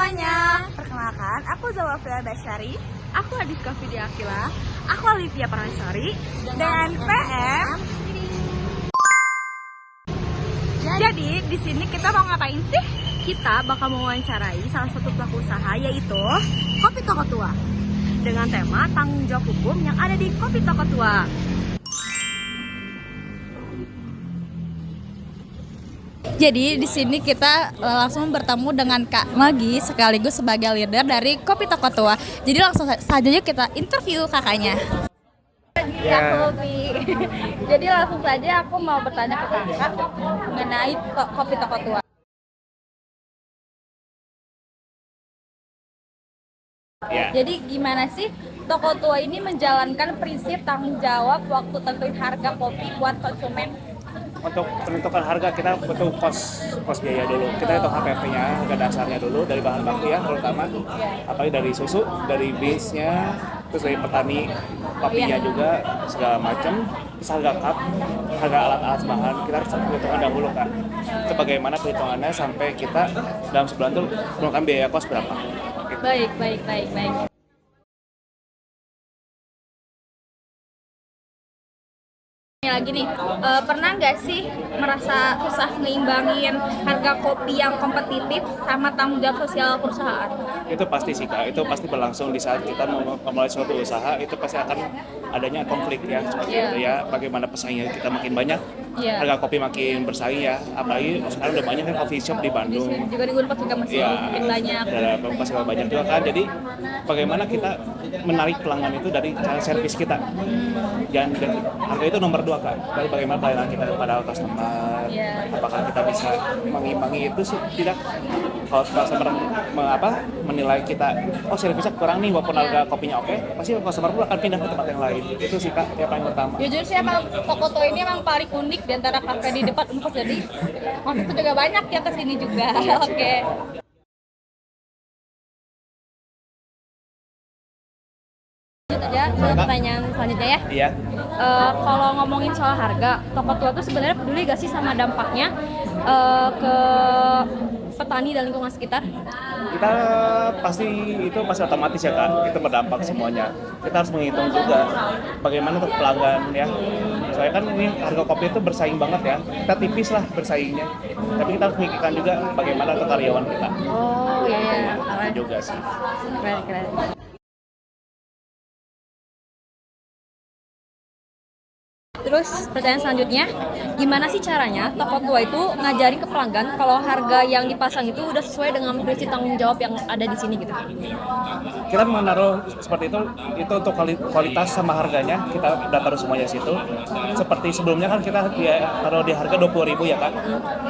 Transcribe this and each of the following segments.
semuanya, perkenalkan aku Zawafila Basyari. Aku Adiska Vidya Akila. Aku Olivia Parmesari dan PM. Jadi di sini kita mau ngapain sih? Kita bakal mewawancarai salah satu pelaku usaha yaitu Kopi Toko Tua dengan tema tanggung jawab hukum yang ada di Kopi Toko Tua. Jadi di sini kita langsung bertemu dengan Kak Magi sekaligus sebagai leader dari Kopi Toko Tua. Jadi langsung saja yuk kita interview kakaknya. Jadi langsung saja aku mau bertanya ke kakak mengenai Kopi Toko Tua. Jadi gimana sih Toko Tua ini menjalankan prinsip tanggung jawab waktu tentuin harga kopi buat konsumen? Untuk menentukan harga kita butuh kos biaya dulu. Kita hitung HPP-nya, harga dasarnya dulu dari bahan baku ya terutama. Apalagi dari susu, dari beans-nya, terus dari petani kopinya juga segala macam. Terus harga cup, harga alat-alat bahan kita harus perhitungan dahulu Kak. Itu bagaimana perhitungannya sampai kita dalam sebulan tuh menggunakan biaya kos berapa. Gitu. Baik. Lagi nih, pernah nggak sih merasa susah ngeimbangin harga kopi yang kompetitif sama tanggung jawab sosial perusahaan? Itu pasti sih Kak, itu pasti berlangsung di saat kita memulai suatu usaha, itu pasti akan adanya konflik ya seperti itu ya. Bagaimana pesaingnya kita makin banyak, harga kopi makin bersaing ya. Apalagi sekarang udah banyak kan coffee shop di Bandung. Juga di Unpad juga masih makin banyak. Ada pasti banyak juga kan. Jadi bagaimana kita menarik pelanggan itu dari cara servis kita. Dan harga itu nomor 2 kan. Dari bagaimana pelayanan kita kepada customer. Apakah kita bisa mengimbangi itu sih tidak. Kalau customer menilai kita, oh servisnya kurang nih walaupun harga kopinya oke, pasti customer pun akan pindah ke tempat yang lain. Itu sih Kak yang paling utama. Jujur sih emang Toko Tua ini emang paling unik di antara kafe di depan Unpad, jadi waktu itu juga banyak yang kesini juga. Oke. Pertanyaan selanjutnya ya. Iya. Kalau ngomongin soal harga, Toko Tua tuh sebenarnya peduli gak sih sama dampaknya ke petani dan lingkungan sekitar? Kita pasti otomatis ya Kak, itu berdampak semuanya. Kita harus menghitung juga bagaimana untuk pelanggan ya. Soalnya kan ini harga kopi itu bersaing banget ya, kita tipis lah bersaingnya. Tapi kita harus memikirkan juga bagaimana untuk karyawan kita. Oh iya. Itu juga sih. Keren. Terus pertanyaan selanjutnya, gimana sih caranya Toko Tua itu ngajarin ke pelanggan kalau harga yang dipasang itu udah sesuai dengan prinsip tanggung jawab yang ada di sini gitu? Kita menaruh seperti itu untuk kualitas sama harganya, kita udah taruh semuanya situ. Seperti sebelumnya kan kita taruh di harga 20.000 ya Kak.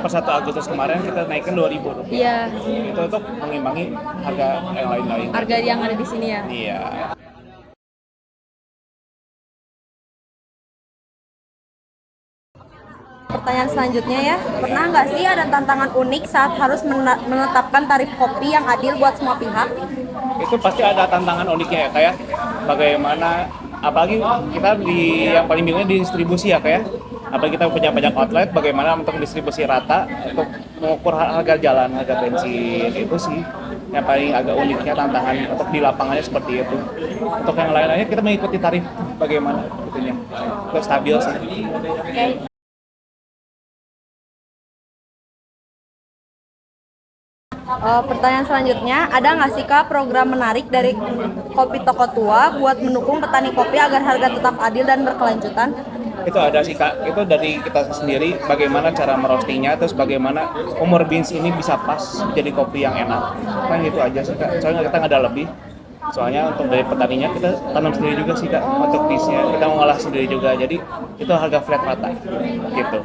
Per 1 Agustus kemarin kita naikkan 2.000 rupiah. Iya. Itu untuk mengimbangi harga yang lain-lain. Harga yang ada di sini ya? Iya. Pertanyaan selanjutnya ya, pernah nggak sih ada tantangan unik saat harus menetapkan tarif kopi yang adil buat semua pihak? Itu pasti ada tantangan uniknya ya Kak ya. Bagaimana, apalagi kita yang paling bingungnya di distribusi ya Kak ya. Apalagi kita punya banyak outlet, bagaimana untuk distribusi rata, untuk mengukur harga jalan, harga bensin, itu sih yang paling agak uniknya tantangan untuk di lapangannya seperti itu. Untuk yang lain-lainnya kita mengikuti tarif bagaimana gitunya, itu stabil sih. Okay. Pertanyaan selanjutnya, ada nggak sih Kak program menarik dari Kopi Toko Tua buat mendukung petani kopi agar harga tetap adil dan berkelanjutan? Itu ada sih Kak, itu dari kita sendiri bagaimana cara merostingnya, terus bagaimana umur beans ini bisa pas jadi kopi yang enak. Kan gitu aja sih Kak, soalnya kita nggak ada lebih. Soalnya untuk dari petaninya kita tanam sendiri juga sih Kak, untuk beansnya kita mengolah sendiri juga, jadi itu harga flat rata gitu.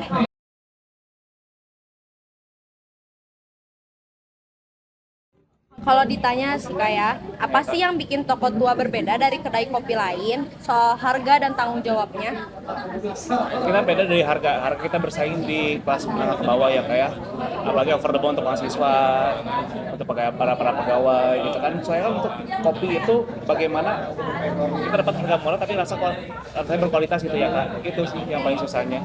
Kalau ditanya sih kayak, apa sih yang bikin Toko Tua berbeda dari kedai kopi lain soal harga dan tanggung jawabnya? Kita beda dari harga kita bersaing di kelas menengah ke bawah ya kayak, apalagi affordable untuk mahasiswa, untuk para pegawai gitu kan. Soalnya kan untuk kopi itu bagaimana kita dapat harga murah tapi rasanya berkualitas gitu ya Kak. Itu sih yang paling susahnya.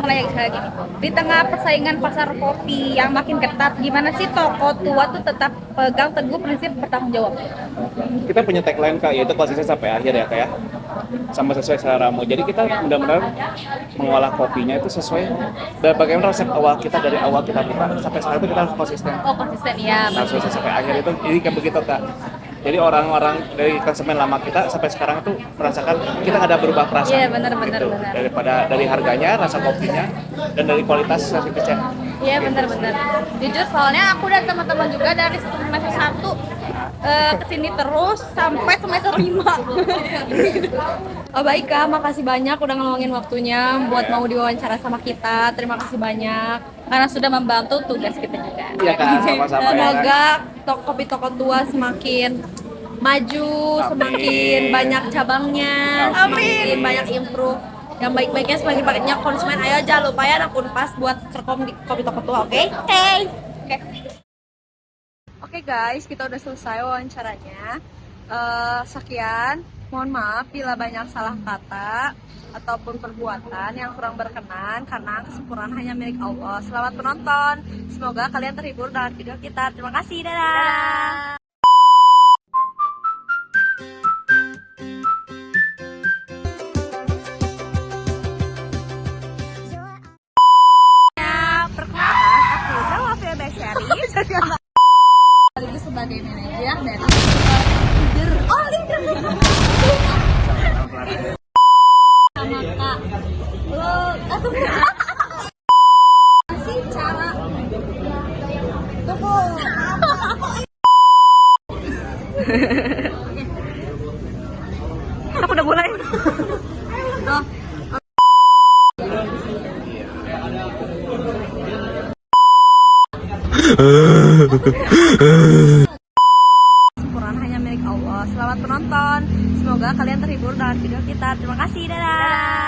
kayak gini. Di tengah persaingan pasar kopi yang makin ketat, gimana sih toko tua tuh tetap pegang teguh prinsip bertanggung jawab? Kita punya tagline Kak, yaitu konsisten sampai akhir ya Kak ya, sama sesuai seleramu. Jadi kita benar-benar mengolah kopinya itu sesuai dari bagaimana resep awal kita dari awal kita buka sampai sekarang itu kita harus konsisten. Oh konsisten ya. Harus konsisten sampai akhir itu, jadi kayak begitu Kak. Jadi orang-orang dari konsumen lama kita sampai sekarang itu merasakan kita nggak ada berubah perasaan. Iya benar. Daripada dari harganya, rasa kopinya, dan dari kualitas hasil kecil. Iya benar. Jujur soalnya aku dan teman-teman juga dari semester 1 kesini terus sampai semester 5. Oh baik Kak, makasih banyak udah ngeluangin waktunya buat mau diwawancara sama kita. Terima kasih banyak. Karena sudah membantu tugas kita juga. Iya Kak, sama-sama ya. Semoga kopi toko tua semakin maju, Amin. semakin banyak cabangnya, semakin banyak improve. Yang baik-baiknya semakin banyaknya konsumen. Ayo jangan lupa ya anak Unpas buat rekom di kopi toko tua, oke? Oke guys, kita udah selesai wawancaranya. Sekian, mohon maaf bila banyak salah kata ataupun perbuatan yang kurang berkenan karena kesempurnaan hanya milik Allah. Selamat menonton, semoga kalian terhibur dengan video kita. Terima kasih, dadah. Perkenalkan, aku Zawafia Basyari. Sekaligus sebagai manajer dari Leader. sama Kak. Masih cara tunggu. Aku udah mulai. Kesempurnaan hanya milik Allah. Selamat menonton. Semoga kalian terhibur dengan video kita. Terima kasih. Dadah.